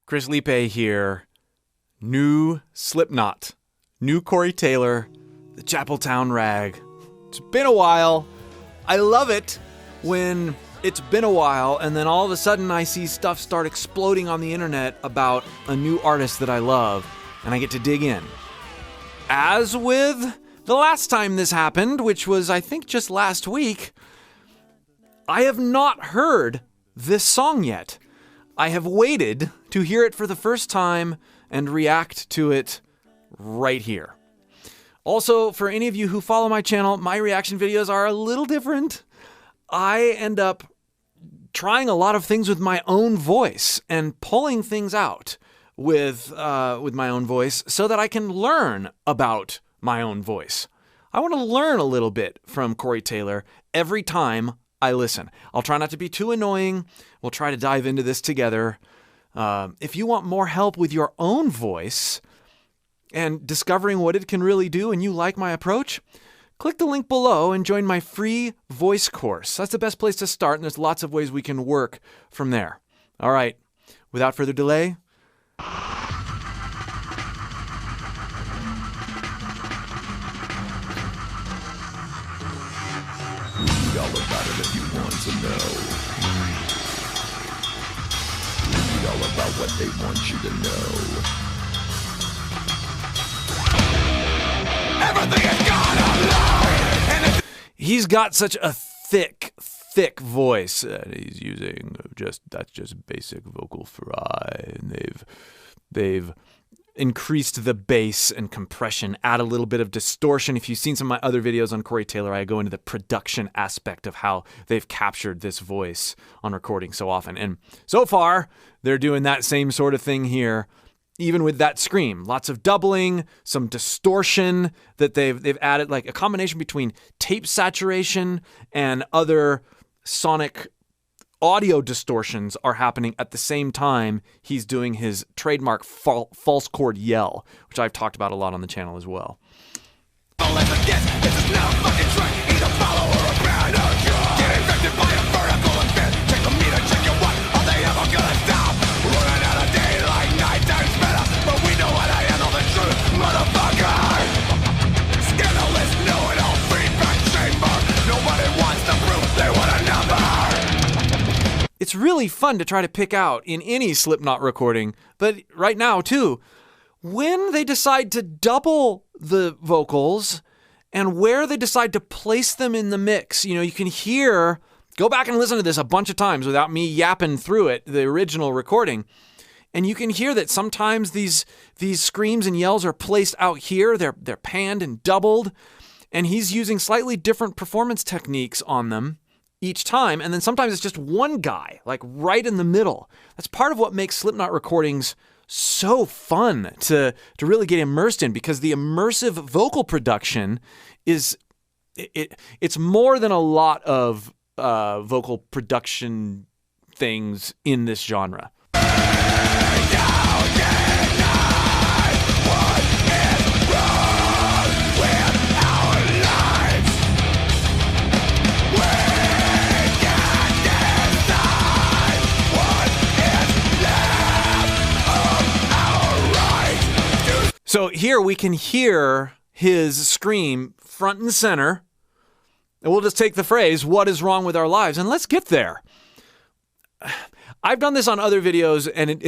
Chris Liepe here. New Slipknot. New Corey Taylor. The Chapeltown rag. It's been a while. I love it when it's been a while and then all of a sudden I see stuff start exploding on the internet about a new artist that I love and I get to dig in. As with the last time this happened, which was I think just last week, I have not heard this song yet. I have waited to hear it for the first time and react to it right here. Also, for any of you who follow my channel, my reaction videos are a little different. I end up trying a lot of things with my own voice and pulling things out with my own voice so that I can learn about my own voice. I want to learn a little bit from Corey Taylor every time I listen. I'll try not to be too annoying. We'll try to dive into this together. If you want more help with your own voice and discovering what it can really do and you like my approach, click the link below and join my free voice course. That's the best place to start, and there's lots of ways we can work from there. All right, without further delay, read all about it if you want to know. Read all about what they want you to know. Everything is gone alone. He's got such a thick voice that he's using that's just basic vocal fry, and they've increased the bass and compression, add a little bit of distortion. If you've seen some of my other videos on Corey Taylor, I go into the production aspect of how they've captured this voice on recording so often. And so far, they're doing that same sort of thing here, even with that scream. Lots of doubling, some distortion that they've added, like a combination between tape saturation and other sonic audio distortions are happening at the same time he's doing his trademark false chord yell, which I've talked about a lot on the channel as well. It's really fun to try to pick out in any Slipknot recording, but right now too, when they decide to double the vocals and where they decide to place them in the mix. You know, you can hear, go back and listen to this a bunch of times without me yapping through it, the original recording, and you can hear that sometimes these screams and yells are placed out here, they're panned and doubled, and he's using slightly different performance techniques on them each time, and then sometimes it's just one guy, like right in the middle. That's part of what makes Slipknot recordings so fun to really get immersed in, because the immersive vocal production is, it's more than a lot of vocal production things in this genre. So here we can hear his scream front and center, and we'll just take the phrase, "What is wrong with our lives?" and let's get there. I've done this on other videos, and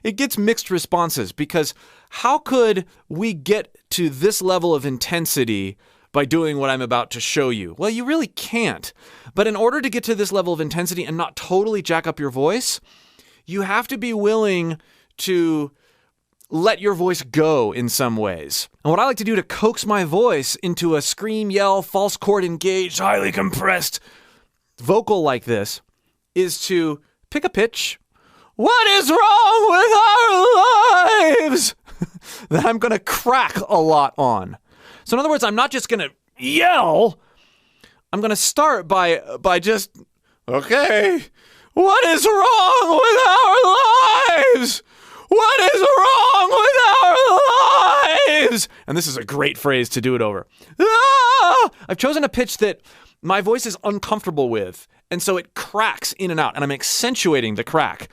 it gets mixed responses, because how could we get to this level of intensity by doing what I'm about to show you? Well, you really can't. But in order to get to this level of intensity and not totally jack up your voice, you have to be willing to let your voice go in some ways. And what I like to do to coax my voice into a scream, yell, false chord engaged, highly compressed vocal like this is to pick a pitch. What is wrong with our lives? That I'm going to crack a lot on. So in other words, I'm not just going to yell. I'm going to start by just, okay, what is wrong with our lives? What is wrong with our lives? And this is a great phrase to do it over. Ah! I've chosen a pitch that my voice is uncomfortable with, and so it cracks in and out, and I'm accentuating the crack.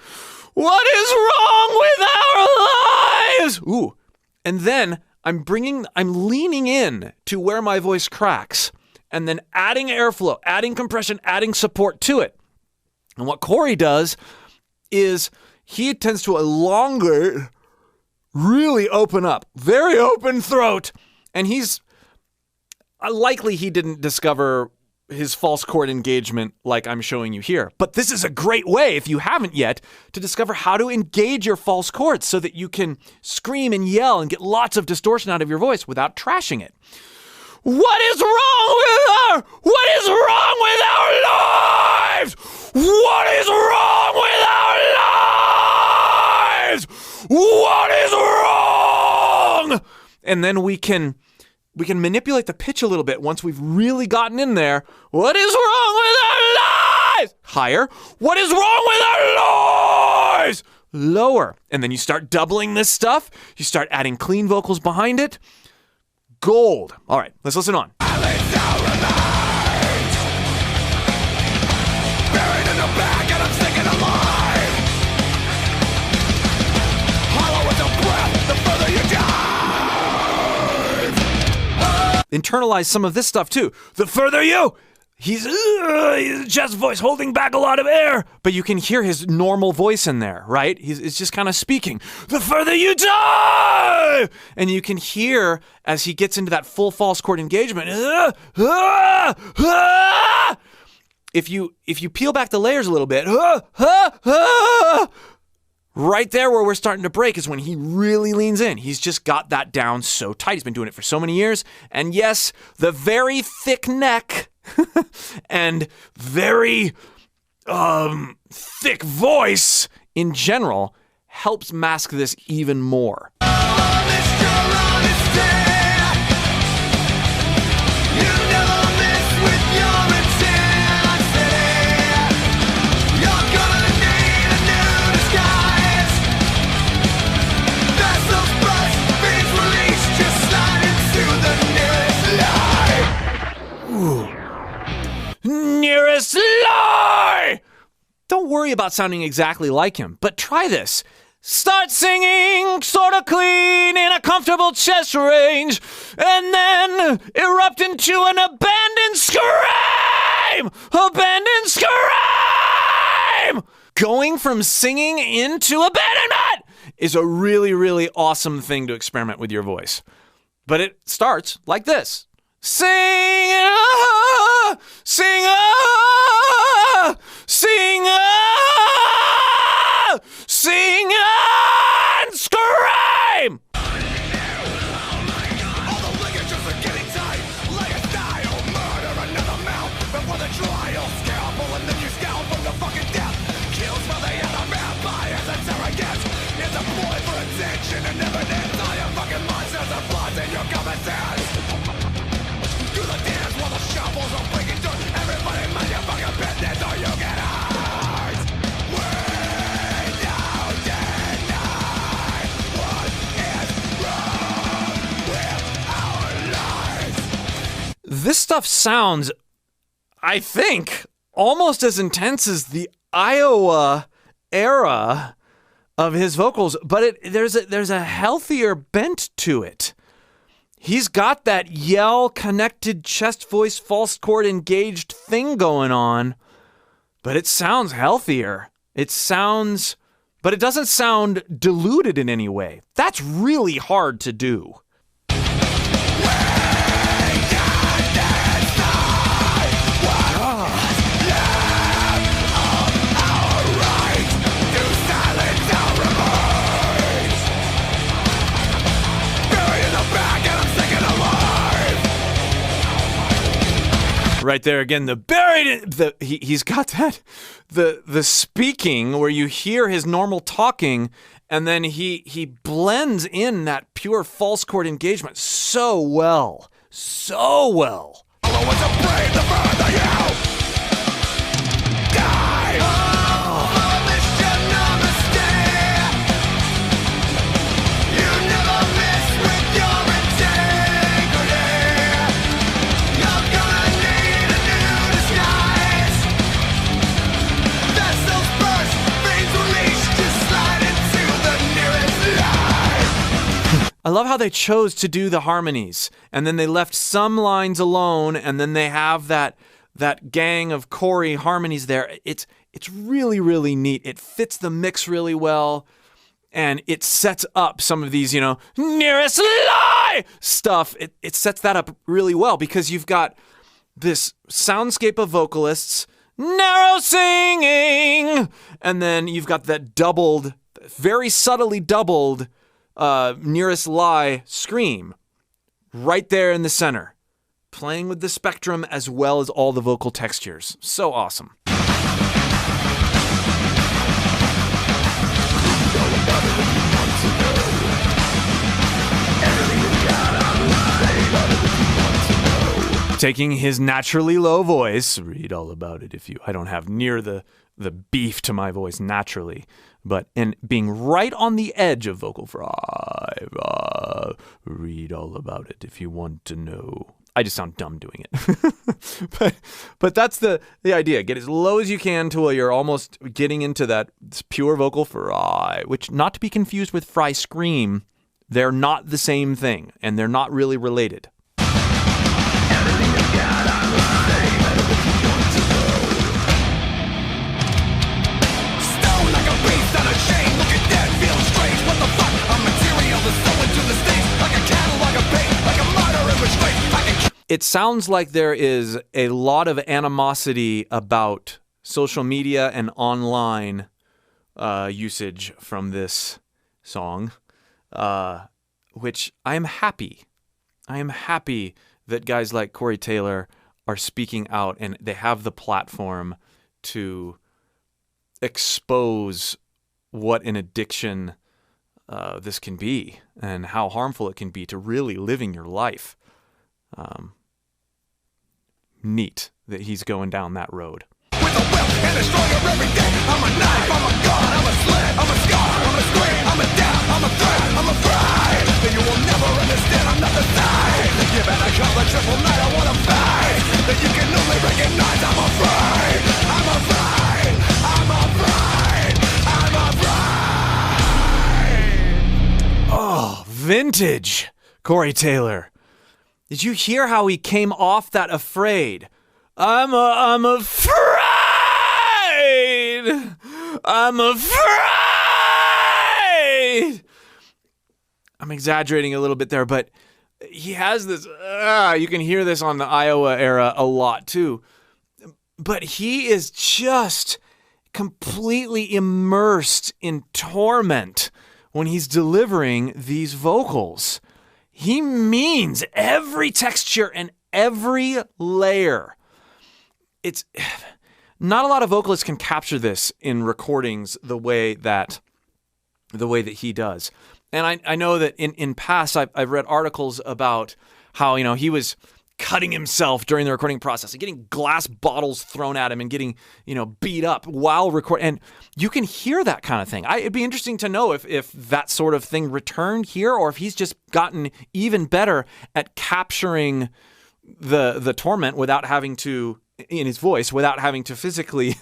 What is wrong And then I'm leaning in to where my voice cracks, and then adding airflow, adding compression, adding support to it. And what Corey does is he tends to elongate, really open up, very open throat. And he's likely he didn't discover his false chord engagement like I'm showing you here. But this is a great way, if you haven't yet, to discover how to engage your false chords so that you can scream and yell and get lots of distortion out of your voice without trashing it. What is wrong with our lives? What is wrong with our lives? What is wrong? And then we can manipulate the pitch a little bit once we've really gotten in there. What is wrong with our lives? Higher. What is wrong with our lives? Lower. And then you start doubling this stuff. You start adding clean vocals behind it. Gold. All right, let's listen on. Internalize some of this stuff too. The further you, he's chest voice holding back a lot of air, but you can hear his normal voice in there, right? It's just kind of speaking. The further you dive, and you can hear as he gets into that full false chord engagement. If you peel back the layers a little bit, right there where we're starting to break is when he really leans in. He's just got that down so tight. He's been doing it for so many years. And yes, the very thick neck and very thick voice in general helps mask this even more. Nearest lie! Don't worry about sounding exactly like him, but try this. Start singing sorta clean in a comfortable chest range, and then erupt into an abandoned scream! Abandoned scream! Going from singing into abandonment is a really, really awesome thing to experiment with your voice. But it starts like this. Sing, sing, sing, sing, and scream! All the ligatures are getting tight. Lay a style, murder another mouth before the trial. Scalpel and then you scalp from the fucking death. Kills for the other vampires and surrogates. It's a ploy for attention and evidence. All your fucking monsters are flaws in your common sense. Do the dance while the shovels are breaking dirt. Everybody mind your fucking business or you get hurt. We now deny what is wrong with our lives. This stuff sounds, I think, almost as intense as the Iowa era of his vocals, but there's a healthier bent to it. He's got that yell, connected chest voice, false chord engaged thing going on, but it sounds healthier. But it doesn't sound diluted in any way. That's really hard to do. Right there again, he's got that, the speaking where you hear his normal talking, and then he blends in that pure false chord engagement so well. I love how they chose to do the harmonies, and then they left some lines alone, and then they have that gang of Corey harmonies there. It's really, really neat. It fits the mix really well, and it sets up some of these, nearest lie stuff. It sets that up really well because you've got this soundscape of vocalists, narrow singing, and then you've got that doubled, very subtly doubled nearest lie scream right there in the center, playing with the spectrum as well as all the vocal textures. So awesome. Taking his naturally low voice, read all about it if you... I don't have near the beef to my voice naturally, and being right on the edge of vocal fry, read all about it if you want to know. I just sound dumb doing it. but that's the idea. Get as low as you can till you're almost getting into that pure vocal fry, which, not to be confused with fry scream, they're not the same thing, and they're not really related. It sounds like there is a lot of animosity about social media and online usage from this song, which I am happy. I am happy that guys like Corey Taylor are speaking out and they have the platform to expose what an addiction this can be and how harmful it can be to really living your life. Neat that he's going down that road. With a whip and a stronger every day. I'm a knife, I'm a gun, I'm a slit, I'm a scar, I'm a scream, I'm a death, I'm a threat, I'm afraid that you will never understand, I'm not the same. You better call the triple night, I wanna fight. That you can only recognize, I'm afraid, I'm afraid, I'm afraid, I'm afraid. Oh, vintage Corey Taylor. Did you hear how he came off that afraid? I'm afraid. I'm afraid. I'm exaggerating a little bit there, but he has this, you can hear this on the Iowa era a lot too. But he is just completely immersed in torment when he's delivering these vocals. He means every texture and every layer. It's not a lot of vocalists can capture this in recordings the way that he does. And I know that in past I've read articles about how he was cutting himself during the recording process and getting glass bottles thrown at him and getting beat up while recording. And you can hear that kind of thing. It'd be interesting to know if that sort of thing returned here, or if he's just gotten even better at capturing the torment without having to, in his voice, without having to physically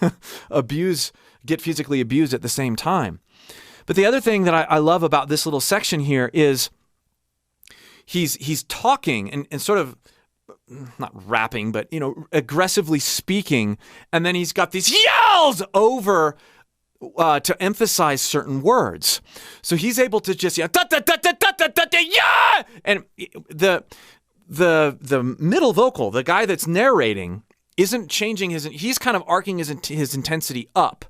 get physically abused at the same time. But the other thing that I love about this little section here is he's talking and sort of not rapping, but aggressively speaking, and then he's got these yells over to emphasize certain words. So he's able to just yeah, and the middle vocal, the guy that's narrating, isn't changing he's kind of arcing his intensity up.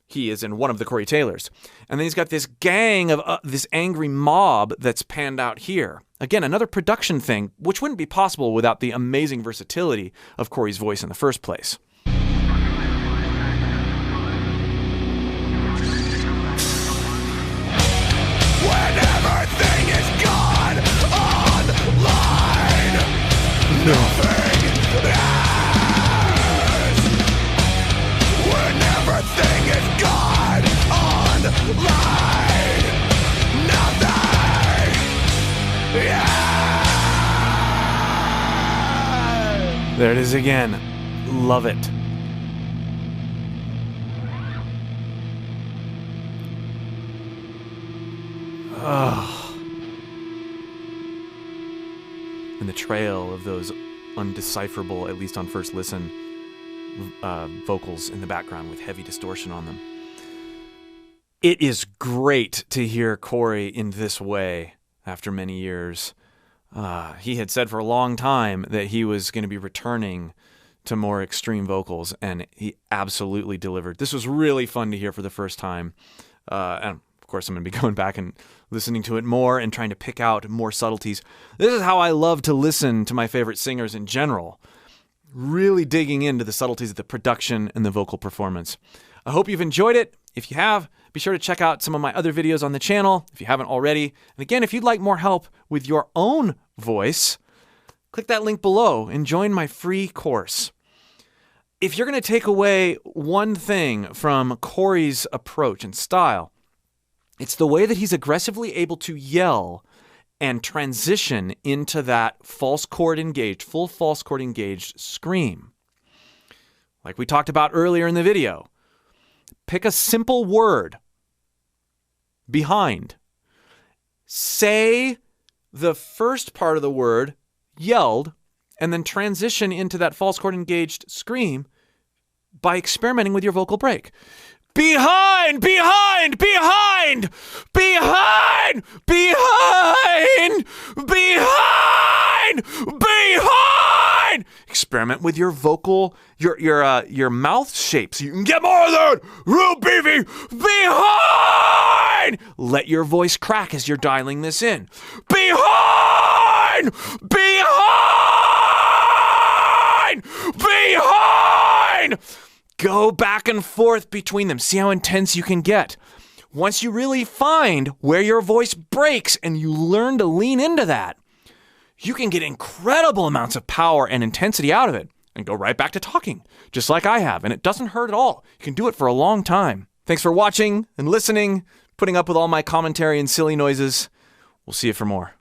He is in one of the Corey Taylors. And then he's got this gang of this angry mob that's panned out here. Again, another production thing, which wouldn't be possible without the amazing versatility of Corey's voice in the first place. When everything is gone online, nothing is. When everything is gone online, nothing. Yeah. There it is again. Love it. Oh. and the trail of those undecipherable, at least on first listen, vocals in the background with heavy distortion on them. It is great to hear Corey in this way after many years. He had said for a long time that he was going to be returning to more extreme vocals, and he absolutely delivered. This was really fun to hear for the first time. And of course, I'm going to be going back and listening to it more and trying to pick out more subtleties. This is how I love to listen to my favorite singers in general, really digging into the subtleties of the production and the vocal performance. I hope you've enjoyed it. If you have, be sure to check out some of my other videos on the channel if you haven't already. And again, if you'd like more help with your own voice, click that link below and join my free course. If you're going to take away one thing from Corey's approach and style, it's the way that he's aggressively able to yell and transition into that full false chord engaged scream. Like we talked about earlier in the video. Pick a simple word, behind. Say the first part of the word, yelled, and then transition into that false chord engaged scream by experimenting with your vocal break. Behind, behind, behind, behind, behind, behind, behind. Experiment with your vocal, your mouth shape so you can get more of that real beefy behind. Let your voice crack as you're dialing this in. Behind, behind, behind. Go back and forth between them. See how intense you can get. Once you really find where your voice breaks and you learn to lean into that, you can get incredible amounts of power and intensity out of it and go right back to talking, just like I have. And it doesn't hurt at all. You can do it for a long time. Thanks for watching and listening, putting up with all my commentary and silly noises. We'll see you for more.